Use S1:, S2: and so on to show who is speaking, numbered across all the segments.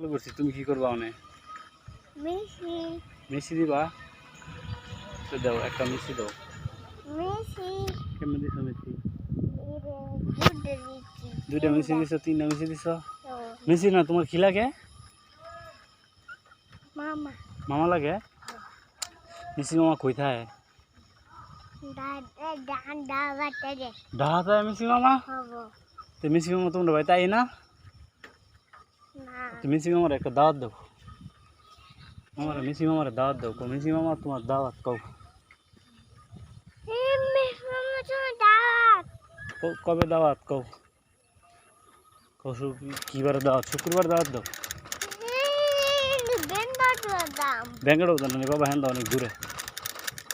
S1: চালু করছি, তুমি কি করবা মানে?
S2: মিষ্টি
S1: মিষ্টি দিবা? তো দাও একটা মিষ্টি দাও।
S2: মিষ্টি
S1: কেমন দিছো মিষ্টি?
S2: দুধ দিচ্ছি
S1: দুইটা মিষ্টি দিছো, তিনটা মিষ্টি দিছো?
S2: তো
S1: মিষ্টি না তোমার কি লাগে?
S2: মামা
S1: মামা লাগে? মিষ্টি মামা কই থাকে?
S2: দাদা ডান্ডা বাটা দে
S1: ঢাকা থাকে মিষ্টি মামা?
S2: হবো
S1: তো মিষ্টি মামা তোমরা বাড়িতে আই না?
S2: না
S1: তো মিষ্টি মামার একটা দাওয়াত দাও। আমার মিষ্টি মামার দাওয়াত দাও, মিষ্টি মামা তোমার দাওয়াত কও।
S2: মামা তো দাঁত
S1: কবে দাওয়াত কও? কও কিবারে দাওয়াত? শুক্রবার দাওয়াত দাও।
S2: বেঙ্গল দাম
S1: ব্যাঙ্গালোর জানো নি বাবা, হ্যাঁ দাও অনেক দূরে।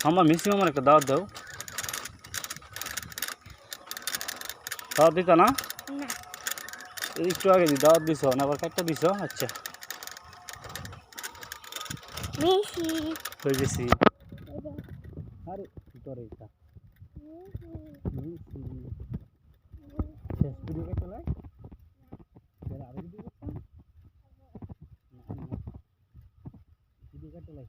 S1: আমার মিষ্টি মামার একটা দাওয়াত দাও। দাওয়াত দিতা না?
S2: না
S1: এই একটু আগে দাওয়াত দিছ না, আবার একটা দিছ? আচ্ছা
S2: মিষ্টি
S1: হয়ে গেছি। আরে কি করে এটা? শেষ ভিডিও কে চলে আরো ভিডিও করতাম ভিডিও কাটে লাই।